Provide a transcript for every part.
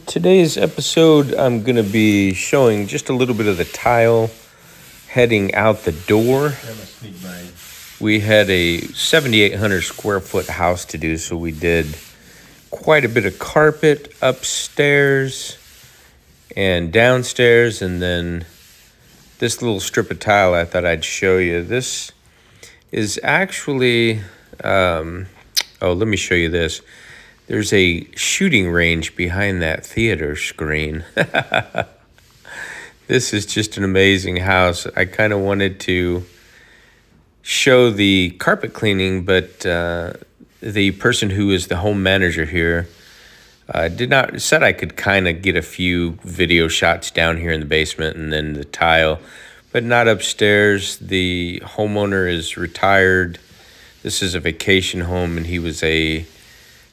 Today's episode, I'm going to be showing just a little bit of the tile heading out the door. We had a 7,800 square foot house to do, so we did quite a bit of carpet upstairs and downstairs, and then this little strip of tile I thought I'd show you. This is actually, let me show you this. There's a shooting range behind that theater screen. This is just an amazing house. I kind of wanted to show the carpet cleaning, but the person who is the home manager here said I could kind of get a few video shots down here in the basement and then the tile, but not upstairs. The homeowner is retired. This is a vacation home, and he was a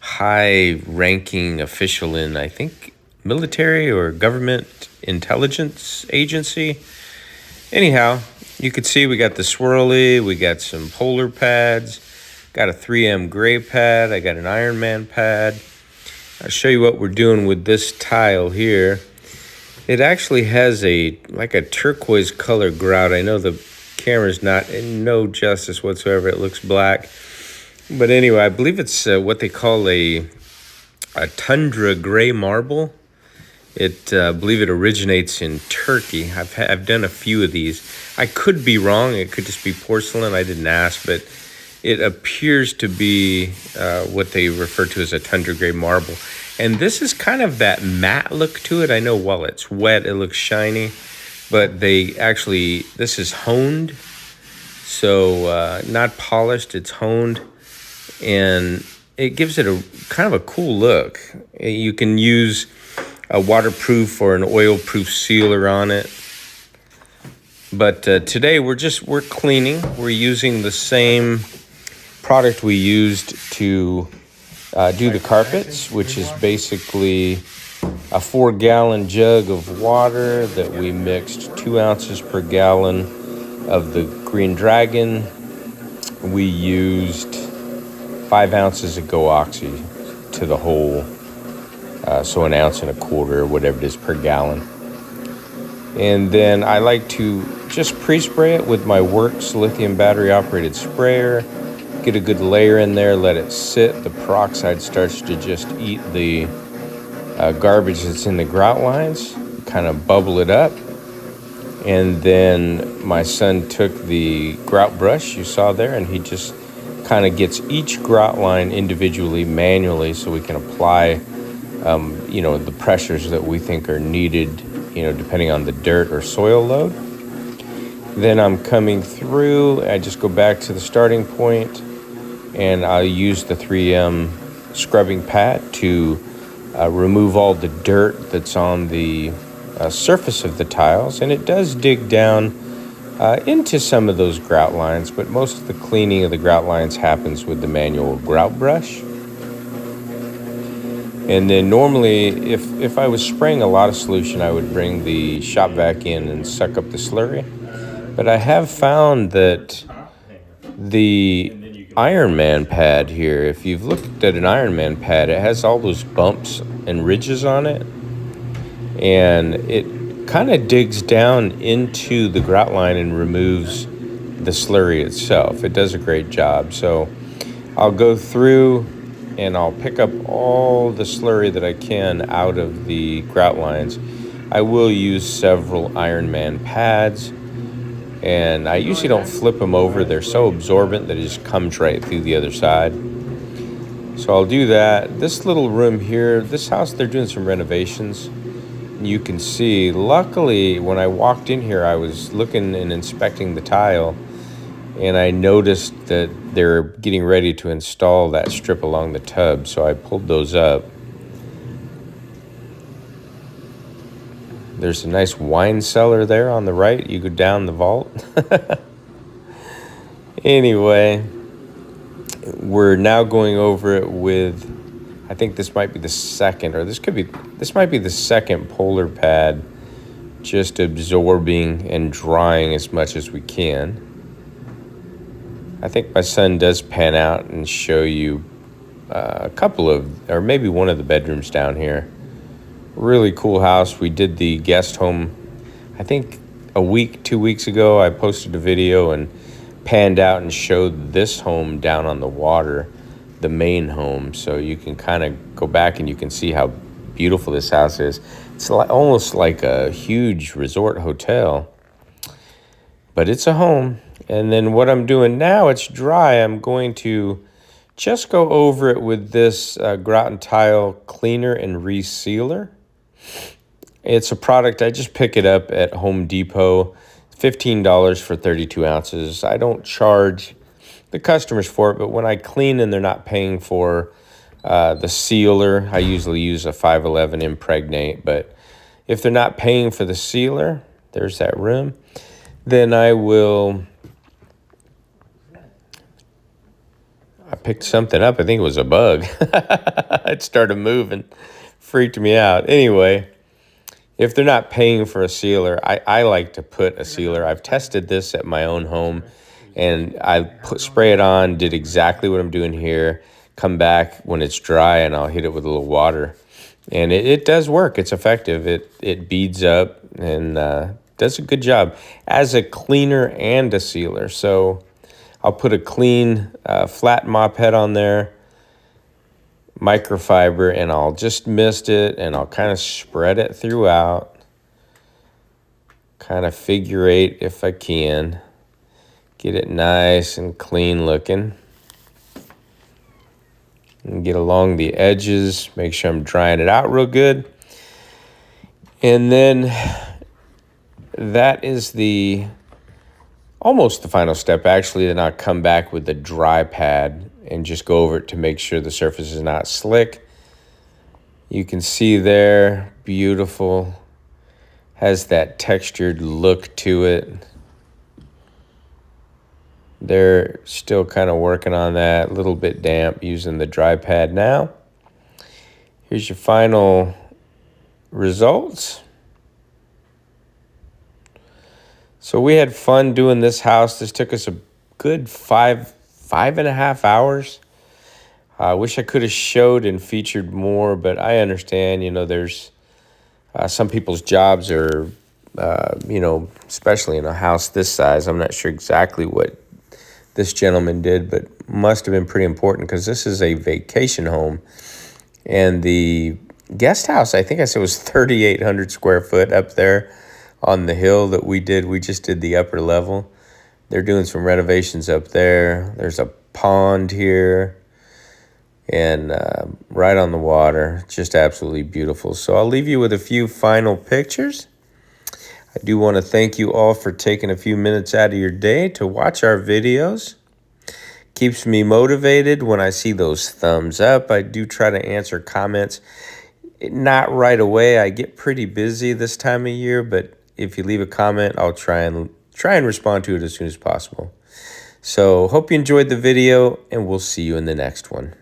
high-ranking official in, I think, military or government intelligence agency. Anyhow, you can see we got the swirly, we got some polar pads, got a 3M gray pad, I got an Iron Man pad. I'll show you what we're doing with this tile here. It actually has like a turquoise color grout. I know the camera's not in no justice whatsoever. It looks black. But anyway, I believe it's what they call a tundra gray marble. I believe it originates in Turkey. I've done a few of these. I could be wrong. It could just be porcelain. I didn't ask, but it appears to be what they refer to as a tundra gray marble. And this is kind of that matte look to it. I know while it's wet, it looks shiny, but this is honed. So not polished, it's honed. And it gives it a kind of a cool look. You can use a waterproof or an oil-proof sealer on it. But today we're cleaning. We're using the same product we used to do the carpets, which is basically a 4-gallon jug of water that we mixed 2 ounces per gallon of the Green Dragon. We used 5 ounces of Go Oxy to the whole, so 1.25 ounces or whatever it is per gallon. And then I like to just pre-spray it with my Works lithium battery operated sprayer. Get a good layer in there, let it sit. The peroxide starts to just eat the garbage that's in the grout lines, kind of bubble it up. And then my son took the grout brush you saw there, and he just kind of gets each grout line individually, manually, so we can apply, the pressures that we think are needed, depending on the dirt or soil load. Then I'm coming through, I just go back to the starting point, and I'll use the 3M scrubbing pad to remove all the dirt that's on the surface of the tiles, and it does dig down into some of those grout lines, but most of the cleaning of the grout lines happens with the manual grout brush. And then normally, if I was spraying a lot of solution, I would bring the shop vac in and suck up the slurry. But I have found that the Iron Man pad here, if you've looked at an Iron Man pad, it has all those bumps and ridges on it, and it kind of digs down into the grout line and removes the slurry itself. It does a great job. So I'll go through and I'll pick up all the slurry that I can out of the grout lines. I will use several Iron Man pads, and I usually don't flip them over. They're so absorbent that it just comes right through the other side. So I'll do that. This little room here, this house, they're doing some renovations. You can see, luckily, when I walked in here, I was looking and inspecting the tile, and I noticed that they're getting ready to install that strip along the tub, so I pulled those up. There's a nice wine cellar there on the right. You go down the vault. Anyway, we're now going over it with, I think this might be the second, or this might be the second polar pad, just absorbing and drying as much as we can. I think my son does pan out and show you a couple of, or maybe one of the bedrooms down here Really cool house. We did the guest home, I think a week, 2 weeks ago. I posted a video and panned out and showed this home down on the water, the main home. So you can kind of go back and you can see how beautiful this house is. It's almost like a huge resort hotel, but it's a home. And then what I'm doing now, it's dry. I'm going to just go over it with this Grout and Tile cleaner and resealer. It's a product, I just pick it up at Home Depot, $15 for 32 ounces. I don't charge the customers for it, but when I clean and they're not paying for the sealer, I usually use a 511 Impregnate, but if they're not paying for the sealer, there's that room, then I picked something up. I think it was a bug. It started moving, freaked me out. Anyway, if they're not paying for a sealer, I like to put a sealer. I've tested this at my own home, and I spray it on, did exactly what I'm doing here, come back when it's dry, and I'll hit it with a little water. And it does work. It's effective. It beads up and does a good job as a cleaner and a sealer. So I'll put a clean flat mop head on there, microfiber, and I'll just mist it and I'll kind of spread it throughout, kind of figure eight if I can, get it nice and clean looking, and get along the edges, make sure I'm drying it out real good. And then that is almost the final step, actually. Then I'll come back with the dry pad and just go over it to make sure the surface is not slick. You can see there, beautiful, has that textured look to it. They're still kind of working on that, a little bit damp, using the dry pad now. Here's your final results. So we had fun doing this house. This took us a good five and a half hours. I wish I could have showed and featured more, but I understand, there's some people's jobs are, especially in a house this size. I'm not sure exactly what this gentleman did, but must have been pretty important because this is a vacation home. And the guest house, I think I said, was 3,800 square foot up there on the hill that we did. We just did the upper level. They're doing some renovations up there. There's a pond here and right on the water. Just absolutely beautiful. So I'll leave you with a few final pictures. I do want to thank you all for taking a few minutes out of your day to watch our videos. Keeps me motivated when I see those thumbs up. I do try to answer comments. Not right away. I get pretty busy this time of year, but if you leave a comment, I'll try and respond to it as soon as possible. So hope you enjoyed the video, and we'll see you in the next one.